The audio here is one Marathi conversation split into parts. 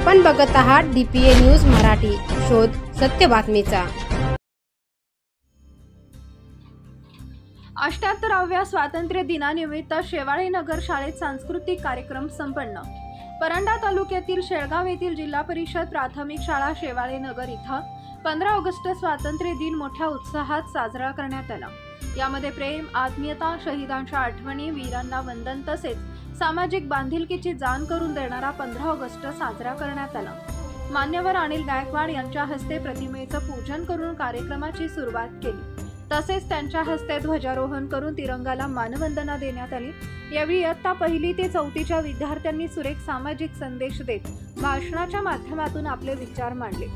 आपण बघत आहात DPA न्यूज मराठी, शोध सत्य बातमीचा। 78व्या स्वातंत्र्य दिनानिमित्त शेवाळे नगर शाळेत सांस्कृतिक कार्यक्रम संपन्न। परंडा तालुक्यातील शेळगाव येथील जिल्हा परिषद प्राथमिक शाळा शेवाळे नगर इथं 15 ऑगस्ट स्वातंत्र्य दिन मोठ्या उत्साहात साजरा करण्यात आला। यामध्ये प्रेम, आत्मीयता, शहीदांच्या आठवणी, वीरांना वंदन तसेच सामाजिक बांधिलकीची जाण करून देणारा 15 ऑगस्ट साजरा करण्यात आला। मान्यवर अनिल गायकवाड यांच्या हस्ते प्रतिमेचं पूजन करून कार्यक्रमाची सुरुवात केली। तसेच त्यांच्या हस्ते ध्वजारोहण करून तिरंगाला मानवंदना देण्यात आली। यावेळी इयत्ता पहिली ते चौथीच्या विद्यार्थ्यांनी सुरेख सामाजिक संदेश देत भाषणाच्या माध्यमातून आपले विचार मांडले।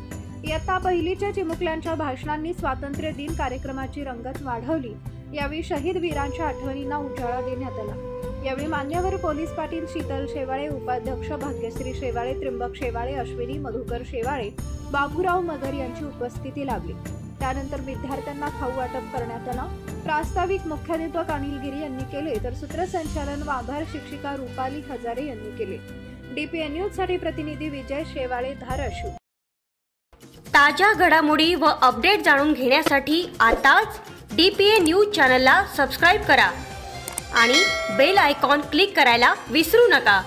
इयत्ता पहिलीच्या चिमुकल्यांच्या भाषणांनी स्वातंत्र्य दिन कार्यक्रमाची रंगत वाढवली। यावेळी शहीद वीरांच्या आठवणींना उजाळा देण्यात आला। यावेळी मान्यवर पोलीस पाटील शीतल शेवाळे, उपाध्यक्ष भाग्यश्री शेवाळे, त्र्यंबक शेवाळे, अश्विनी मधुकर शेवाळे, बाबूराव मगर यांची उपस्थिती लाभली। त्यानंतर विद्यार्थ्यांना खाऊ वाटप करण्यात आला। प्रास्ताविक मुख्याध्यापक अनिल गिरी यांनी केले तर सूत्रसंचालन व आभार शिक्षिका रुपाली हजारे यांनी केले। DPA न्यूज साठी प्रतिनिधी विजय शेवाळे, धाराशिव। ताज्या घडामोडी व अपडेट जाणून घेण्यासाठी आताच DPA न्यूज चॅनलला सबस्क्राइब करा आणि बेल आयकॉन क्लिक करायला विसरू नका।